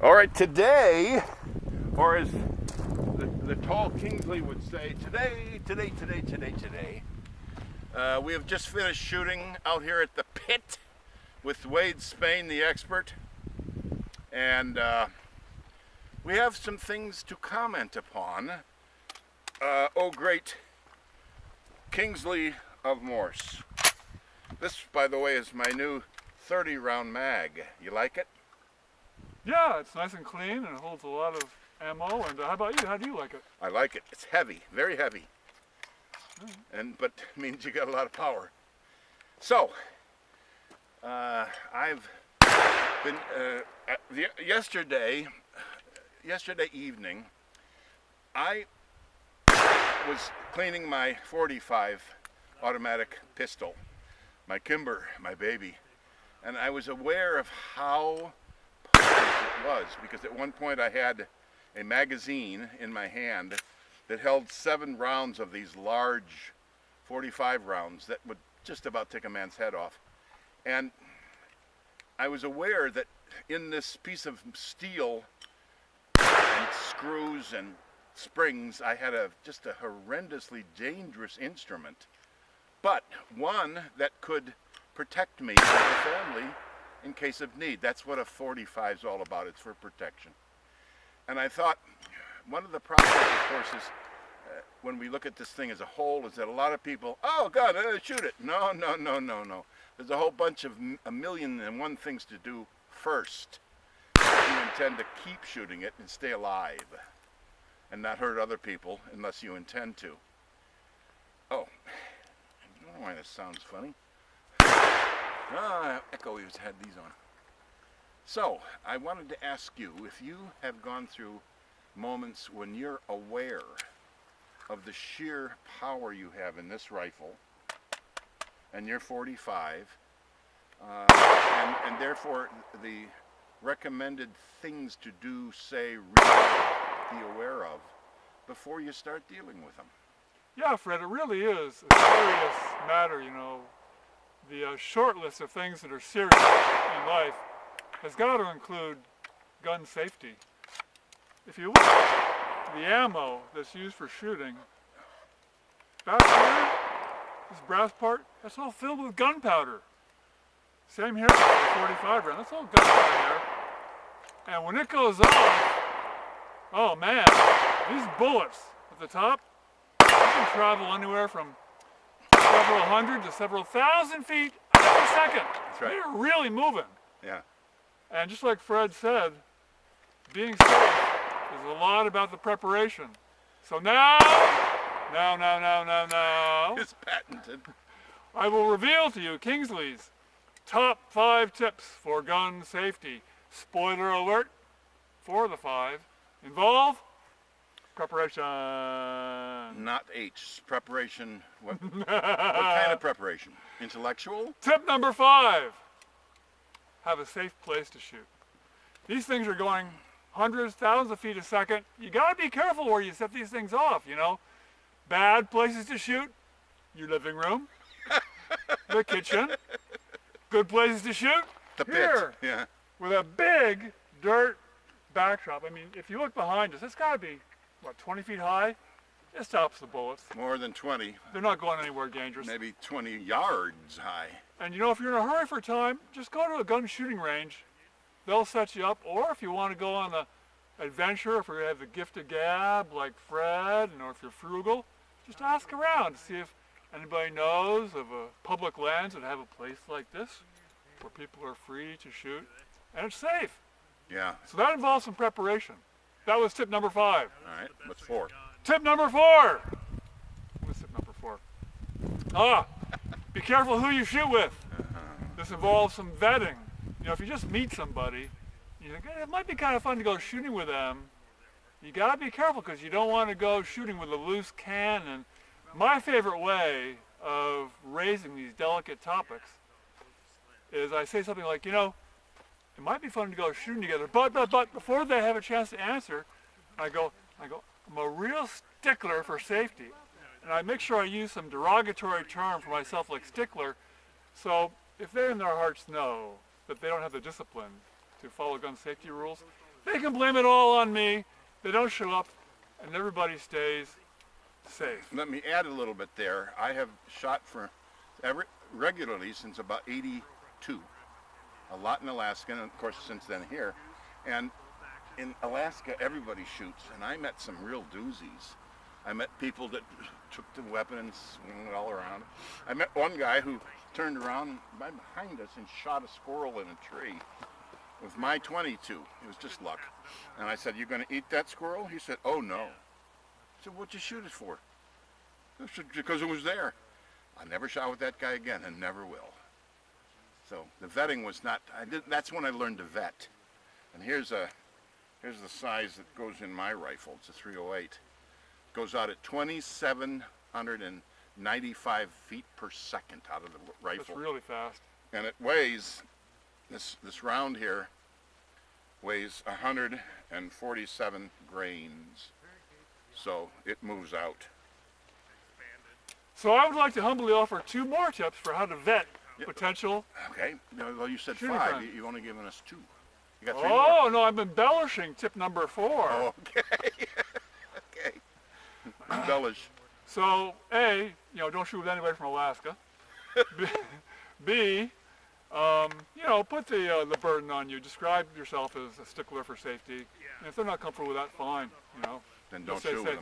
All right, today, or as the tall Kingsley would say, today, we have just finished shooting out here at the pit with Wade Spain, the expert, and we have some things to comment upon. Oh, great Kingsley of Morse. This, by the way, is my new 30-round mag. You like it? Yeah, it's nice and clean and it holds a lot of ammo. And how about you? How do you like it? I like it. It's heavy, very heavy. But it means you got a lot of power. So, I've been yesterday evening, I was cleaning my 45 automatic pistol, my Kimber, my baby, and I was aware of how it was, because at one point I had a magazine in my hand that held 7 rounds of these large 45 rounds that would just about take a man's head off. And I was aware that in this piece of steel and screws and springs, I had just a horrendously dangerous instrument, but one that could protect me and my family in case of need. That's what a 45 is all about. It's for protection. And I thought, one of the problems, of course, is when we look at this thing as a whole, is that a lot of people, oh God, shoot it. No. There's a whole bunch of a million and one things to do first. You intend to keep shooting it and stay alive and not hurt other people unless you intend to. Oh, I don't know why this sounds funny. Echo, we've had these on. So, I wanted to ask you if you have gone through moments when you're aware of the sheer power you have in this rifle and your 45, and therefore the recommended things to do, say, really be aware of before you start dealing with them. Yeah, Fred, it really is a serious matter, you know. The short list of things that are serious in life has got to include gun safety. If you look at the ammo that's used for shooting, back here, this brass part, that's all filled with gunpowder. Same here with the 45 round, that's all gunpowder there. And when it goes off, oh man, these bullets at the top, they can travel anywhere from several hundred to several thousand feet every second. That's right. They're really moving. Yeah. And just like Fred said, being safe is a lot about the preparation. So now, It's patented. I will reveal to you Kingsley's top 5 tips for gun safety. Spoiler alert, 4 of the 5 involve preparation. Not H. Preparation. What kind of preparation? Intellectual? Tip number 5, have a safe place to shoot. These things are going hundreds, thousands of feet a second. You gotta be careful where you set these things off, you know. Bad places to shoot, your living room, the kitchen. Good places to shoot, The pit. here, Yeah. with a big dirt backdrop. I mean, if you look behind us, it's gotta be, what, 20 feet high? It stops the bullets. More than 20. They're not going anywhere dangerous. Maybe 20 yards high. And you know, if you're in a hurry for time, just go to a gun shooting range. They'll set you up. Or if you want to go on the adventure, if you have the gift of gab like Fred, or if you're frugal, just ask around to see if anybody knows of a public lands that have a place like this where people are free to shoot and it's safe. Yeah. So that involves some preparation. That was tip number 5. All right. What's 4? Tip number 4. What's tip number 4? Be careful who you shoot with. This involves some vetting. You know, if you just meet somebody, you think, it might be kind of fun to go shooting with them. You gotta be careful because you don't want to go shooting with a loose cannon. My favorite way of raising these delicate topics is I say something like, you know, it might be fun to go shooting together, but before they have a chance to answer, I go, I'm a real stickler for safety. And I make sure I use some derogatory term for myself like stickler. So if they in their hearts know that they don't have the discipline to follow gun safety rules, they can blame it all on me. They don't show up, and everybody stays safe. Let me add a little bit there. I have shot for regularly since about '82. A lot in Alaska, and of course since then here. And in Alaska, everybody shoots, and I met some real doozies. I met people that took the weapon and swung it all around. I met one guy who turned around right behind us and shot a squirrel in a tree with my .22. It was just luck. And I said, "You going to eat that squirrel?" He said, "Oh no." I said, "What'd you shoot it for?" I said, "Because it was there." I never shot with that guy again, and never will. So the vetting was not. That's when I learned to vet. And here's the size that goes in my rifle. It's a .308. Goes out at 2,795 feet per second out of the rifle. That's really fast. And it weighs, this round here weighs 147 grains. So it moves out. So I would like to humbly offer 2 more tips for how to vet potential. Okay. Well, you said shooting 5. friend. You've only given us 2. You got 3 more. Oh, no, I'm embellishing tip number 4. Oh, okay. Okay. Embellish. So, A, don't shoot with anybody from Alaska. B, put the burden on you. Describe yourself as a stickler for safety. And if they're not comfortable with that, fine. Then don't stay shoot with safe.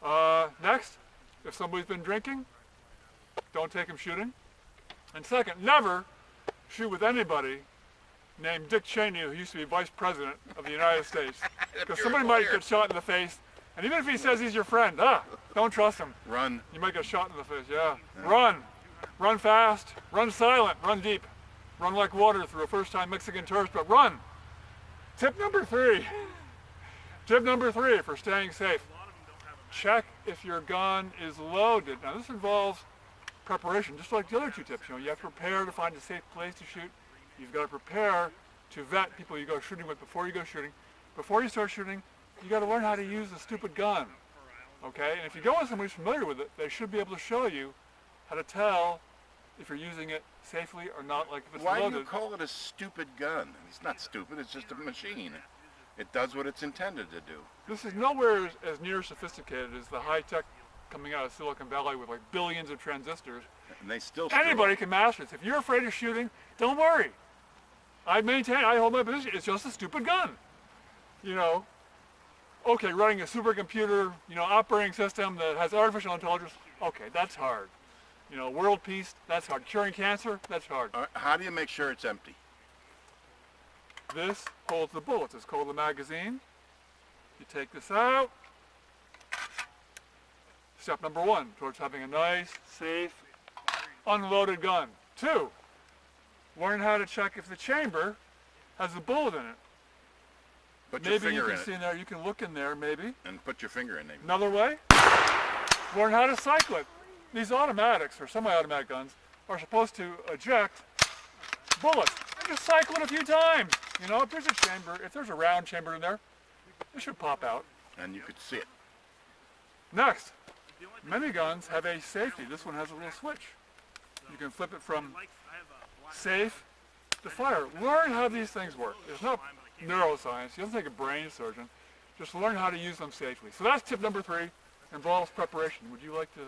them. Next, if somebody's been drinking, don't take them shooting. And second, never shoot with anybody named Dick Cheney, who used to be Vice President of the United States. Because somebody might get shot in the face, and even if he says he's your friend, don't trust him. Run. You might get shot in the face, yeah. Run. Run fast. Run silent. Run deep. Run like water through a first-time Mexican tourist, but run. Tip number 3. Tip number 3 for staying safe. Check if your gun is loaded. Now this involves preparation, just like the other 2 tips. You have to prepare to find a safe place to shoot. You've got to prepare to vet people you go shooting with before you go shooting. Before you start shooting, you got to learn how to use the stupid gun. Okay? And if you go with somebody who's familiar with it, they should be able to show you how to tell if you're using it safely or not, like if it's Why loaded. do you call it a stupid gun? It's not stupid, it's just a machine. It does what it's intended to do. This is nowhere as near sophisticated as the high-tech coming out of Silicon Valley with like billions of transistors. And they still Anybody can master this. If you're afraid of shooting, don't worry. I hold my position. It's just a stupid gun. Okay, running a supercomputer, operating system that has artificial intelligence, okay, that's hard. World peace, that's hard. Curing cancer, that's hard. How do you make sure it's empty? This holds the bullets. It's called the magazine. You take this out. Step number 1 towards having a nice, safe, unloaded gun. 2, learn how to check if the chamber has a bullet in it. Put your Maybe you finger can in see it. in there, you can look in there maybe. And put your finger in it. Another way, learn how to cycle it. These automatics or semi-automatic guns are supposed to eject bullets. And just cycle it a few times. If there's a chamber, if there's a round chamber in there, it should pop out. And you could see it. Next, many guns have a safety. This one has a little switch. You can flip it from safe to fire. Learn how these things work. It's not neuroscience. You don't take a brain surgeon. Just learn how to use them safely. So that's tip number 3. Involves preparation. Would you like to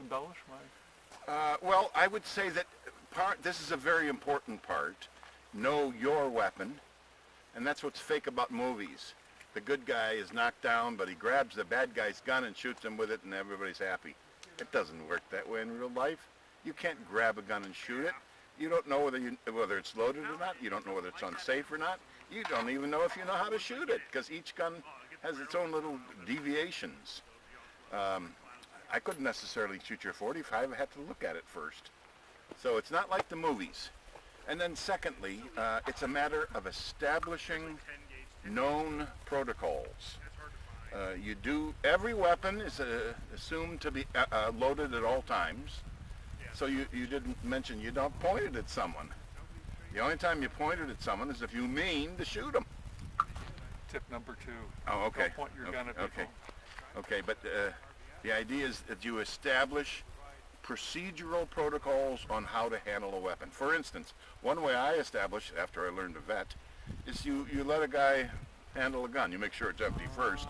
embellish my? Well, I would say that this is a very important part. Know your weapon. And that's what's fake about movies. The good guy is knocked down, but he grabs the bad guy's gun and shoots him with it, and everybody's happy. It doesn't work that way in real life. You can't grab a gun and shoot it. You don't know whether it's loaded or not. You don't know whether it's unsafe or not. You don't even know if you know how to shoot it, because each gun has its own little deviations. I couldn't necessarily shoot your .45. I had to look at it first. So it's not like the movies. And then secondly, it's a matter of establishing known protocols. Every weapon is assumed to be loaded at all times. So you didn't mention you don't point it at someone. The only time you point it at someone is if you mean to shoot them. Tip number 2. Oh, okay. Don't point your gun at people. Okay, but the idea is that you establish procedural protocols on how to handle a weapon. For instance, one way I established after I learned to vet is you let a guy handle a gun. You make sure it's empty first.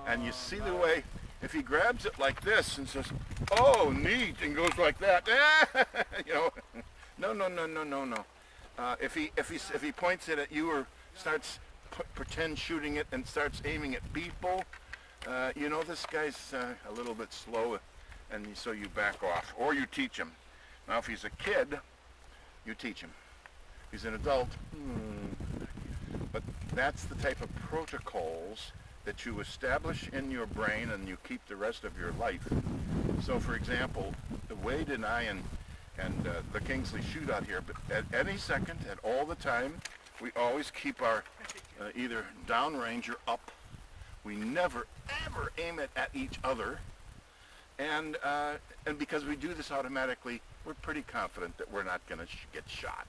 And you see the way, if he grabs it like this and says, oh, neat, and goes like that, you know, no. If he points it at you or starts pretend shooting it and starts aiming at people, you know this guy's a little bit slow, and so you back off, or you teach him. Now, if he's a kid, you teach him. If he's an adult, but that's the type of protocols that you establish in your brain and you keep the rest of your life. So, for example, Wade and I and the Kingsley shoot out here, but at any second, at all the time, we always keep our either downrange or up. We never, ever aim it at each other. And because we do this automatically, we're pretty confident that we're not going to get shot.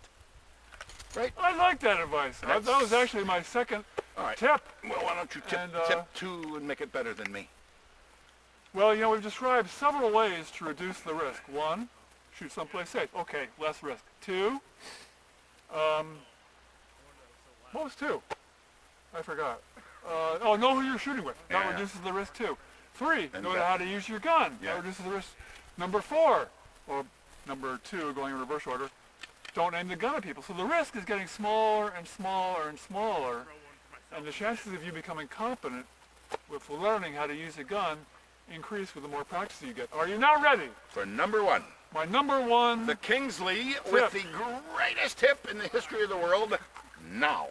Right? I like that advice. That was actually my second tip. Well, why don't you tip 2 and make it better than me? Well, you know, we've described several ways to reduce the risk. 1, shoot someplace safe. Okay, less risk. 2, what was 2? I forgot. Know who you're shooting with. That reduces the risk too. 3, know how to use your gun. That reduces the risk. Number 4, or number 2, going in reverse order, don't aim the gun at people. So the risk is getting smaller and smaller and smaller, and the chances of you becoming competent with learning how to use a gun increase with the more practice you get. Are you now ready? For number 1. My number 1. The Kingsley with the greatest tip in the history of the world now.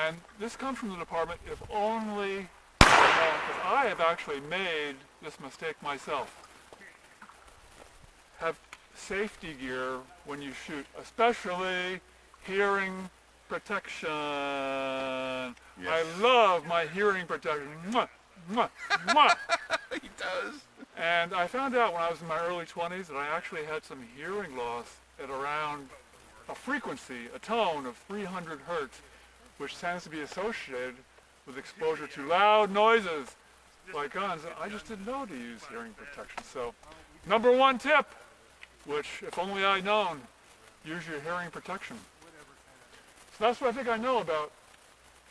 And this comes from the department, if only, because I have actually made this mistake myself. Have safety gear when you shoot, especially hearing protection. Yes. I love my hearing protection. Mwah, mwah, mwah. He does. And I found out when I was in my early 20s that I actually had some hearing loss at around a frequency, a tone of 300 hertz, which tends to be associated with exposure to loud noises like guns. I just didn't know to use hearing protection. So, number 1 tip, which if only I'd known, use your hearing protection. So that's what I think I know about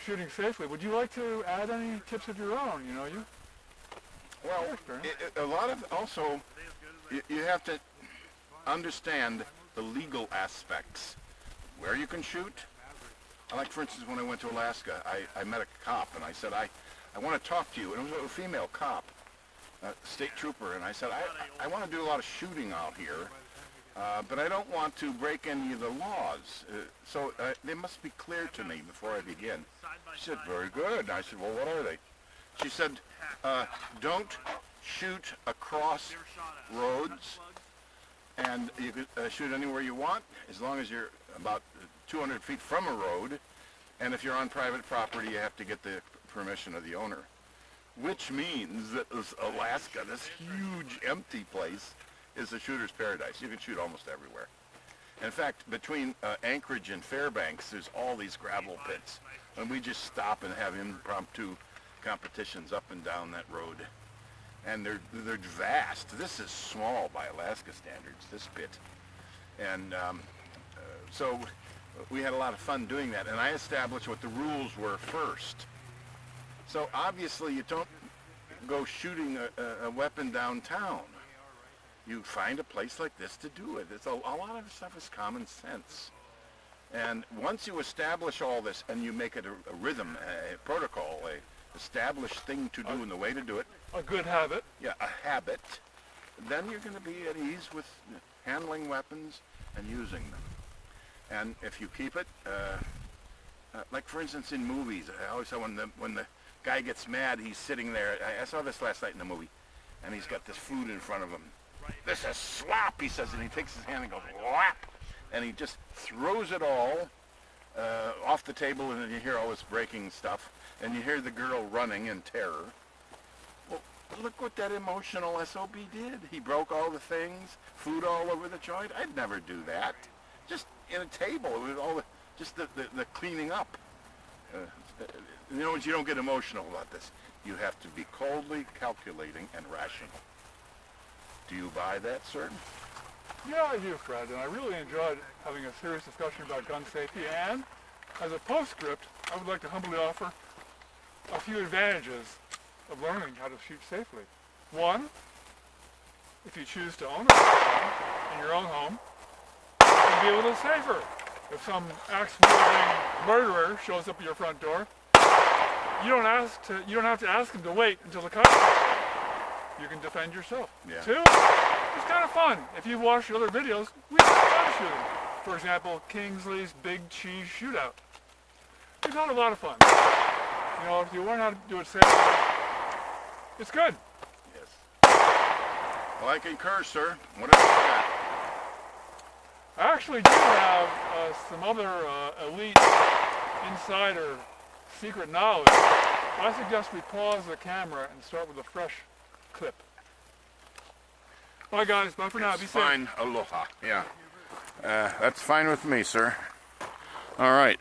shooting safely. Would you like to add any tips of your own? You know, you. Well, a lot of also, you have to understand the legal aspects, where you can shoot. Like, for instance, when I went to Alaska, I met a cop, and I said, I want to talk to you. And it was a female cop, state trooper, and I said, I want to do a lot of shooting out here, but I don't want to break any of the laws. So they must be clear to me before I begin. She said, very good. And I said, well, what are they? She said, don't shoot across roads, and you can shoot anywhere you want, as long as you're about 200 feet from a road, and if you're on private property, you have to get the permission of the owner, which means that Alaska, this huge empty place, is a shooter's paradise. You can shoot almost everywhere. In fact, between Anchorage and Fairbanks, there's all these gravel pits, and we just stop and have impromptu competitions up and down that road, and they're vast. This is small by Alaska standards, this pit, and so we had a lot of fun doing that, and I established what the rules were first. So obviously you don't go shooting a weapon downtown. You find a place like this to do it. It's a lot of stuff is common sense. And once you establish all this and you make it a rhythm, a protocol, a established thing to do and the way to do it. A good habit. Yeah, a habit. Then you're going to be at ease with handling weapons and using them. And if you keep it, like for instance in movies, I always say when the guy gets mad, he's sitting there. I saw this last night in a movie, and he's got this food in front of him. This is slop, he says, and he takes his hand and goes, whap, and he just throws it all off the table, and then you hear all this breaking stuff, and you hear the girl running in terror. Well, look what that emotional SOB did. He broke all the things, food all over the joint. I'd never do that. Just in a table with all the cleaning up. You know, you don't get emotional about this. You have to be coldly calculating and rational. Do you buy that, sir? Yeah, I do, Fred, and I really enjoyed having a serious discussion about gun safety. And as a postscript, I would like to humbly offer a few advantages of learning how to shoot safely. One, if you choose to own a gun in your own home, you can be a little safer. If some axe-wielding murderer shows up at your front door, you don't have to ask him to wait until the cops come. You can defend yourself. Yeah. Two, it's kind of fun. If you've watched other videos, we've had fun shooting. For example, Kingsley's Big Cheese Shootout. We've had a lot of fun. You know, if you learn how to do it safely, it's good. Yes. Well, I concur, sir. What else you got? I actually do have some other elite insider secret knowledge. I suggest we pause the camera and start with a fresh clip. Bye guys, bye for now, be safe. Fine, aloha. Yeah. That's fine with me, sir. All right.